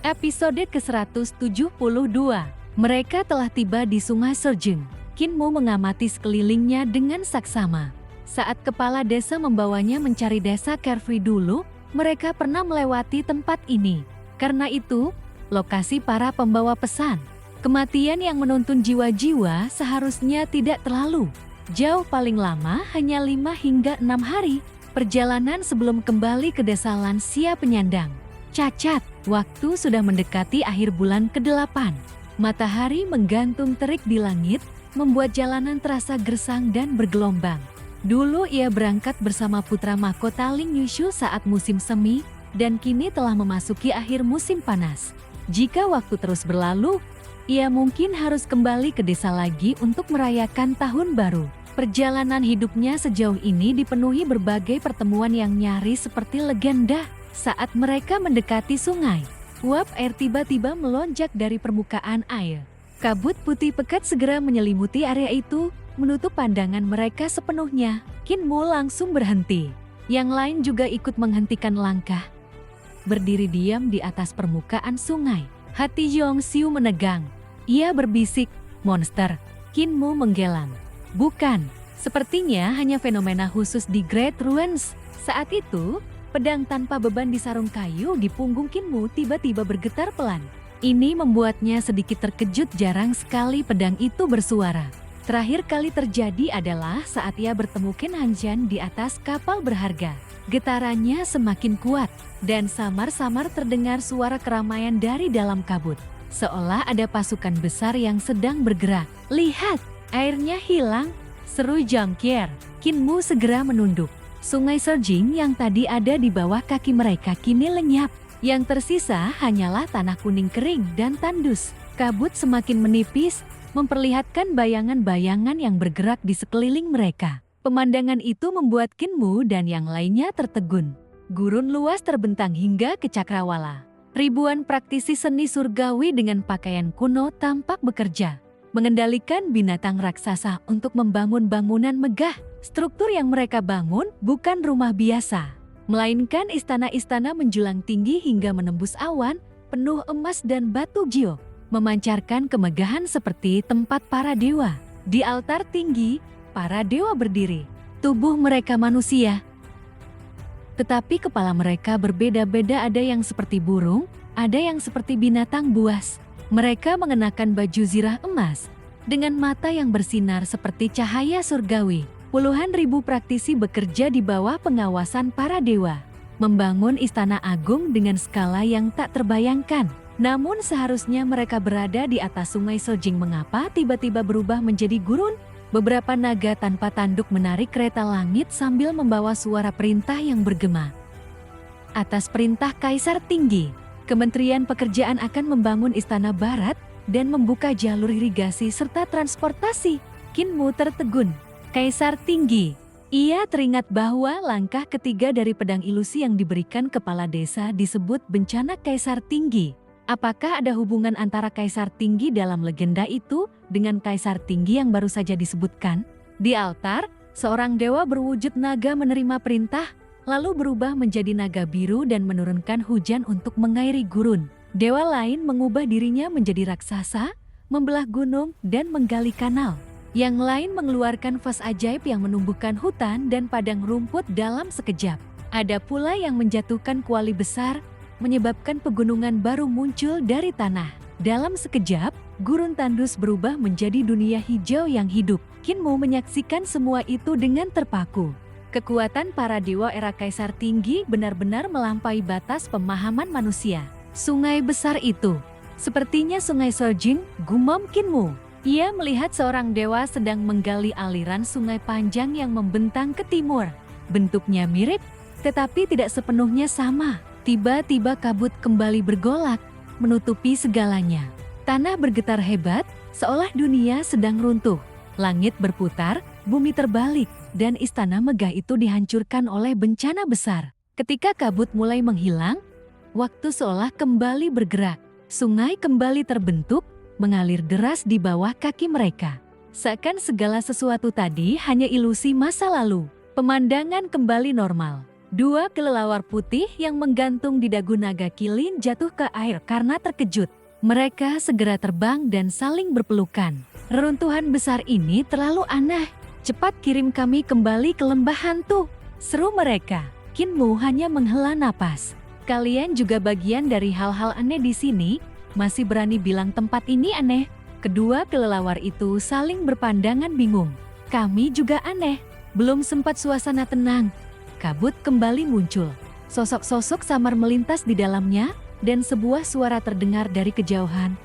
Episode ke-172. Mereka telah tiba di Sungai Serjeng. Kinmu mengamati sekelilingnya dengan saksama. Saat kepala desa membawanya mencari desa Carefree dulu, mereka pernah melewati tempat ini. Karena itu, lokasi para pembawa pesan. Kematian yang menuntun jiwa-jiwa seharusnya tidak terlalu jauh, paling lama hanya 5 hingga 6 hari perjalanan sebelum kembali ke desa lansia penyandang. Cacat, waktu sudah mendekati akhir bulan ke-8. Matahari menggantung terik di langit, membuat jalanan terasa gersang dan bergelombang. Dulu ia berangkat bersama putra mahkota Ling Yushu saat musim semi, dan kini telah memasuki akhir musim panas. Jika waktu terus berlalu, ia mungkin harus kembali ke desa lagi untuk merayakan tahun baru. Perjalanan hidupnya sejauh ini dipenuhi berbagai pertemuan yang nyaris seperti legenda. Saat mereka mendekati sungai, uap air tiba-tiba melonjak dari permukaan air. Kabut putih pekat segera menyelimuti area itu, menutup pandangan mereka sepenuhnya. Kinmu langsung berhenti. Yang lain juga ikut menghentikan langkah. Berdiri diam di atas permukaan sungai. Hati Yongxiu menegang. Ia berbisik, "Monster." Kinmu menggeleng. "Bukan, sepertinya hanya fenomena khusus di Great Ruins." Saat itu, pedang tanpa beban di sarung kayu di punggung Kinmu tiba-tiba bergetar pelan. Ini membuatnya sedikit terkejut, jarang sekali pedang itu bersuara. Terakhir kali terjadi adalah saat ia bertemu Qin Hanjian di atas kapal berharga. Getarannya semakin kuat, dan samar-samar terdengar suara keramaian dari dalam kabut. Seolah ada pasukan besar yang sedang bergerak. "Lihat, airnya hilang," seru Jongkier. Kinmu segera menunduk. Sungai Serjeng yang tadi ada di bawah kaki mereka kini lenyap. Yang tersisa hanyalah tanah kuning kering dan tandus. Kabut semakin menipis, memperlihatkan bayangan-bayangan yang bergerak di sekeliling mereka. Pemandangan itu membuat Kinmu dan yang lainnya tertegun. Gurun luas terbentang hingga ke cakrawala. Ribuan praktisi seni surgawi dengan pakaian kuno tampak bekerja, mengendalikan binatang raksasa untuk membangun bangunan megah. Struktur yang mereka bangun bukan rumah biasa, melainkan istana-istana menjulang tinggi hingga menembus awan, penuh emas dan batu giok, memancarkan kemegahan seperti tempat para dewa. Di altar tinggi, para dewa berdiri. Tubuh mereka manusia, tetapi kepala mereka berbeda-beda, ada yang seperti burung, ada yang seperti binatang buas. Mereka mengenakan baju zirah emas, dengan mata yang bersinar seperti cahaya surgawi. Puluhan ribu praktisi bekerja di bawah pengawasan para dewa, membangun istana agung dengan skala yang tak terbayangkan. Namun seharusnya mereka berada di atas Sungai Serjeng. Mengapa tiba-tiba berubah menjadi gurun? Beberapa naga tanpa tanduk menarik kereta langit sambil membawa suara perintah yang bergema. Atas perintah Kaisar Tinggi, Kementerian Pekerjaan akan membangun istana barat dan membuka jalur irigasi serta transportasi. Kinmu tertegun. Kaisar Tinggi. Ia teringat bahwa langkah ketiga dari pedang ilusi yang diberikan kepala desa disebut bencana Kaisar Tinggi. Apakah ada hubungan antara Kaisar Tinggi dalam legenda itu dengan Kaisar Tinggi yang baru saja disebutkan? Di altar, seorang dewa berwujud naga menerima perintah, lalu berubah menjadi naga biru dan menurunkan hujan untuk mengairi gurun. Dewa lain mengubah dirinya menjadi raksasa, membelah gunung dan menggali kanal. Yang lain mengeluarkan vas ajaib yang menumbuhkan hutan dan padang rumput dalam sekejap. Ada pula yang menjatuhkan kuali besar, menyebabkan pegunungan baru muncul dari tanah. Dalam sekejap, gurun tandus berubah menjadi dunia hijau yang hidup. Kinmu menyaksikan semua itu dengan terpaku. Kekuatan para dewa era Kaisar Tinggi benar-benar melampaui batas pemahaman manusia. Sungai besar itu, sepertinya Sungai Serjeng, gumam Kinmu. Ia melihat seorang dewa sedang menggali aliran sungai panjang yang membentang ke timur. Bentuknya mirip, tetapi tidak sepenuhnya sama. Tiba-tiba kabut kembali bergolak, menutupi segalanya. Tanah bergetar hebat, seolah dunia sedang runtuh. Langit berputar, bumi terbalik, dan istana megah itu dihancurkan oleh bencana besar. Ketika kabut mulai menghilang, waktu seolah kembali bergerak. Sungai kembali terbentuk, mengalir deras di bawah kaki mereka. Seakan segala sesuatu tadi hanya ilusi masa lalu. Pemandangan kembali normal. Dua kelelawar putih yang menggantung di dagu naga Qilin jatuh ke air karena terkejut. Mereka segera terbang dan saling berpelukan. Reruntuhan besar ini terlalu aneh. Cepat kirim kami kembali ke lembah hantu, seru mereka. Qin Mu hanya menghela napas. Kalian juga bagian dari hal-hal aneh di sini, masih berani bilang tempat ini aneh. Kedua kelelawar itu saling berpandangan bingung. Kami juga aneh. Belum sempat suasana tenang, kabut kembali muncul. Sosok-sosok samar melintas di dalamnya, dan sebuah suara terdengar dari kejauhan.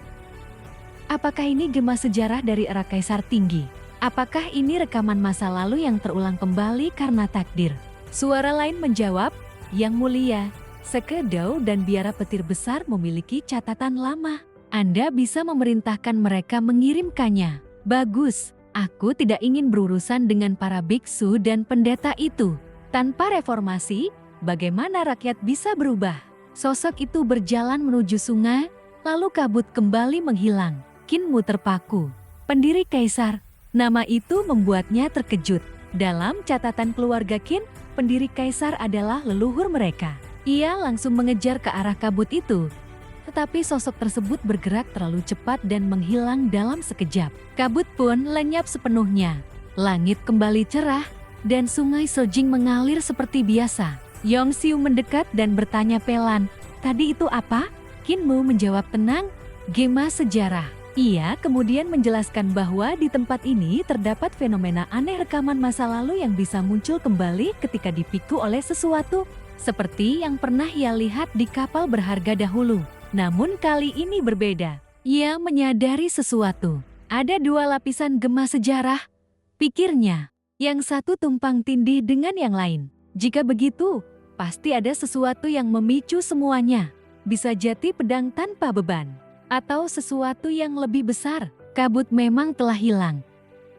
Apakah ini gema sejarah dari era Kaisar Tinggi? Apakah ini rekaman masa lalu yang terulang kembali karena takdir? Suara lain menjawab, Yang Mulia, Sekedau dan biara petir besar memiliki catatan lama. Anda bisa memerintahkan mereka mengirimkannya. Bagus, aku tidak ingin berurusan dengan para biksu dan pendeta itu. Tanpa reformasi, bagaimana rakyat bisa berubah? Sosok itu berjalan menuju sungai, lalu kabut kembali menghilang. Qin Mu terpaku. Pendiri Kaisar, nama itu membuatnya terkejut. Dalam catatan keluarga Qin, pendiri Kaisar adalah leluhur mereka. Ia langsung mengejar ke arah kabut itu. Tetapi sosok tersebut bergerak terlalu cepat dan menghilang dalam sekejap. Kabut pun lenyap sepenuhnya. Langit kembali cerah, dan sungai Sejing mengalir seperti biasa. Yongxiu mendekat dan bertanya pelan, "Tadi itu apa?" Qin Mu menjawab tenang, "Gema sejarah." Ia kemudian menjelaskan bahwa di tempat ini terdapat fenomena aneh rekaman masa lalu yang bisa muncul kembali ketika dipiku oleh sesuatu, seperti yang pernah ia lihat di kapal berharga dahulu. Namun kali ini berbeda. Ia menyadari sesuatu. Ada dua lapisan gema sejarah, pikirnya. Yang satu tumpang tindih dengan yang lain. Jika begitu, pasti ada sesuatu yang memicu semuanya. Bisa jadi pedang tanpa beban. Atau sesuatu yang lebih besar. Kabut memang telah hilang.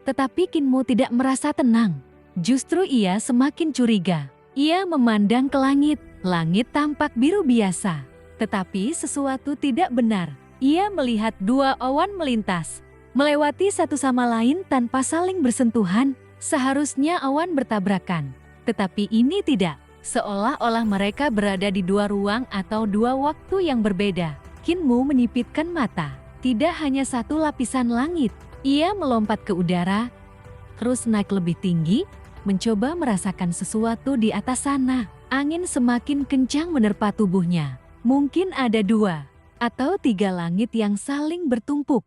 Tetapi Qin Mu tidak merasa tenang. Justru ia semakin curiga. Ia memandang ke langit. Langit tampak biru biasa. Tetapi sesuatu tidak benar. Ia melihat dua awan melintas. Melewati satu sama lain tanpa saling bersentuhan. Seharusnya awan bertabrakan. Tetapi ini tidak. Seolah-olah mereka berada di dua ruang atau dua waktu yang berbeda. Qin Mu menyipitkan mata. Tidak hanya satu lapisan langit. Ia melompat ke udara, terus naik lebih tinggi, mencoba merasakan sesuatu di atas sana. Angin semakin kencang menerpa tubuhnya. Mungkin ada dua atau tiga langit yang saling bertumpuk.